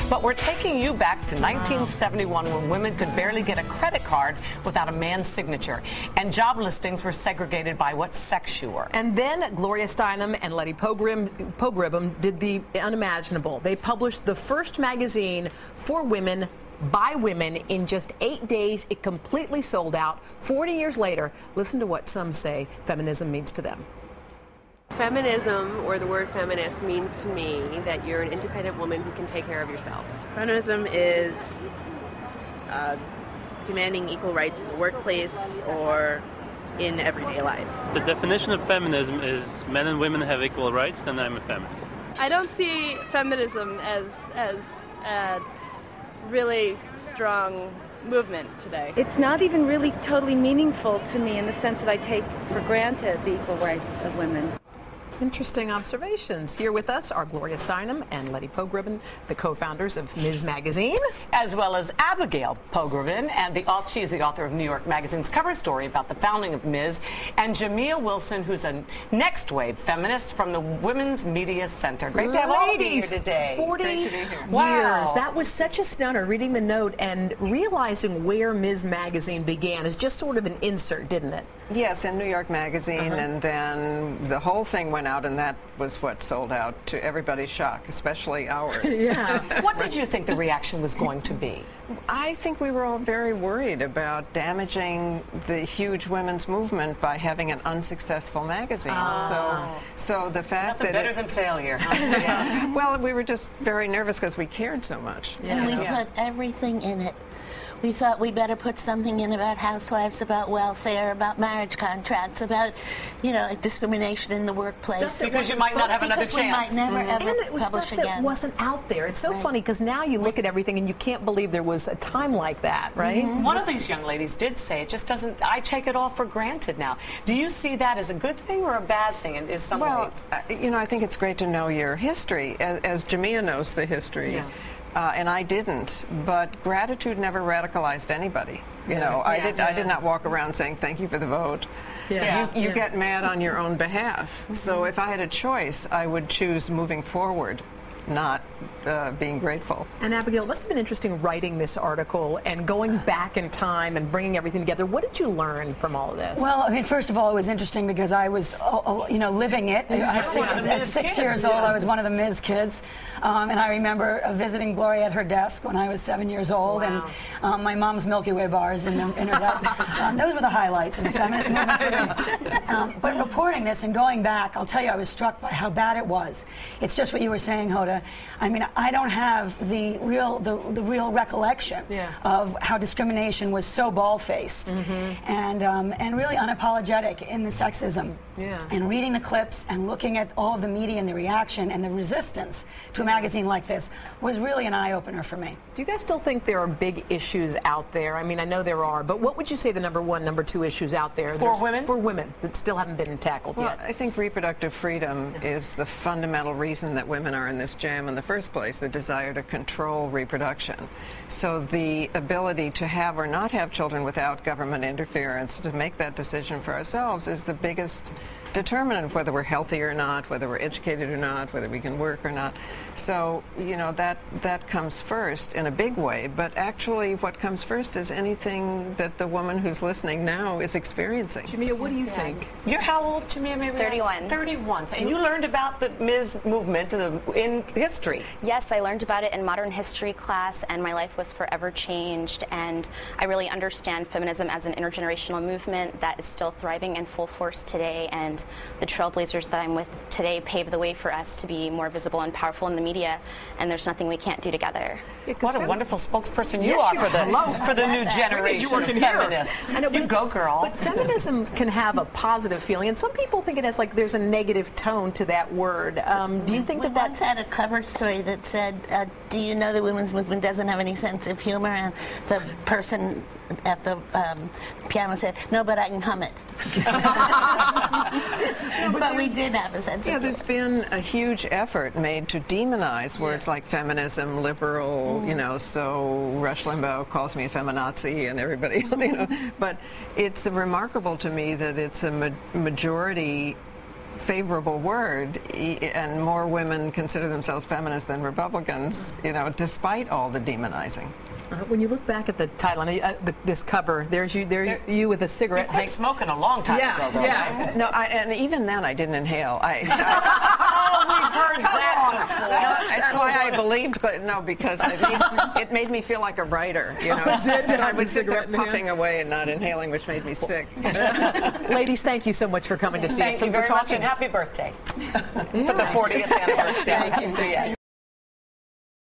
But we're taking you back to 1971 when women could barely get a credit card without a man's signature. And job listings were segregated by what sex you were. And then Gloria Steinem and Letty Pogribben did the unimaginable. They published the first magazine for women by women in just 8 days. It completely sold out. 40 years later, listen to what some say feminism means to them. Feminism, or the word feminist, means to me that you're an independent woman who can take care of yourself. Feminism is demanding equal rights in the workplace or in everyday life. The definition of feminism is men and women have equal rights, then I'm a feminist. I don't see feminism as a really strong movement today. It's not even really totally meaningful to me in the sense that I take for granted the equal rights of women. Interesting observations. Here with us are Gloria Steinem and Letty Pogribben, the co-founders of Ms. Magazine. As well as Abigail Pogribben, and she is the author of New York Magazine's cover story about the founding of Ms. And Jamia Wilson, who's a next wave feminist from the Women's Media Center. Great to have all of you here today. 40 years. Wow. That was such a stunner, reading the note and realizing where Ms. Magazine began is just sort of an insert, didn't it? Yes, in New York Magazine, and then the whole thing went out, and that was what sold out to everybody's shock, especially ours. Yeah. What did you think the reaction was going to be? I think we were all very worried about damaging the huge women's movement by having an unsuccessful magazine. So the fact Nothing that better than failure. Yeah. Well, we were just very nervous because we cared so much. Yeah. And we put everything in it. We thought we better put something in about housewives, about welfare, about marriage contracts, about, you know, discrimination in the workplace. Because you might not have another chance. We might never ever and it was publish stuff again. that wasn't out there. It's so funny because now you look at everything and you can't believe there was a time like that, right? One of these young ladies did say it just doesn't, I take it all for granted now. Do you see that as a good thing or a bad thing in some ways? You know, I think it's great to know your history, as Jamia knows the history. Yeah. And I didn't, but gratitude never radicalized anybody. You know, I did not walk around saying thank you for the vote. You get mad on your own behalf. So if I had a choice, I would choose moving forward, not being grateful. And Abigail, it must have been interesting writing this article and going back in time and bringing everything together. What did you learn from all of this? Well, I mean, first of all, it was interesting because I was, you know, living it. At 6 years old, I was one of the Ms. kids. And I remember visiting Gloria at her desk when I was 7 years old, and my mom's Milky Way bars in her desk. Those were the highlights of the feminist movement for me. But reporting this and going back, I'll tell you, I was struck by how bad it was. It's just what you were saying, Hoda. I mean, I don't have the real recollection of how discrimination was so bald-faced and really unapologetic in the sexism. And reading the clips and looking at all of the media and the reaction and the resistance to a magazine like this was really an eye-opener for me. Do you guys still think there are big issues out there? I mean, I know there are, but what would you say the number one, number two issues out there? For women? For women that still haven't been tackled yet. I think reproductive freedom is the fundamental reason that women are in this jam in the first place, the desire to control reproduction. So the ability to have or not have children without government interference, to make that decision for ourselves, is the biggest determinant of whether we're healthy or not, whether we're educated or not, whether we can work or not. So, you know, that comes first in a big way, but actually what comes first is anything that the woman who's listening now is experiencing. Jamia, what do you think? You're how old, Jamia? Maybe 31. 31. And you learned about the Ms. movement in history. Yes, I learned about it in modern history class, and my life was forever changed, and I really understand feminism as an intergenerational movement that is still thriving in full force today, and the trailblazers that I'm with today pave the way for us to be more visible and powerful in the media, and there's nothing we can't do together. What a wonderful spokesperson you are for the new generation of feminists. You go, girl. But feminism can have a positive feeling, and some people think it has, like, there's a negative tone to that word. Do you think we that once had a cover story that said, do you know the women's movement doesn't have any sense of humor? And the person at the piano said, no, but I can hum it. But we did have a sense of humor. There's been a huge effort made to demonize words like feminism, liberal, you know, so Rush Limbaugh calls me a feminazi and everybody, you know. But it's remarkable to me that it's a majority favorable word, and more women consider themselves feminists than Republicans, you know, despite all the demonizing. When you look back at the title, this cover, there's you with a cigarette. You quit smoking a long time ago, though, yeah. right? No, and even then I didn't inhale. Oh, we've heard that before. That's why I believed, no, because it made me feel like a writer, you know. So I would sit there puffing away and not inhaling, which made me sick. Ladies, thank you so much for coming to see us. Thank you very much, and happy birthday for the 40th anniversary. Thank you. Yes.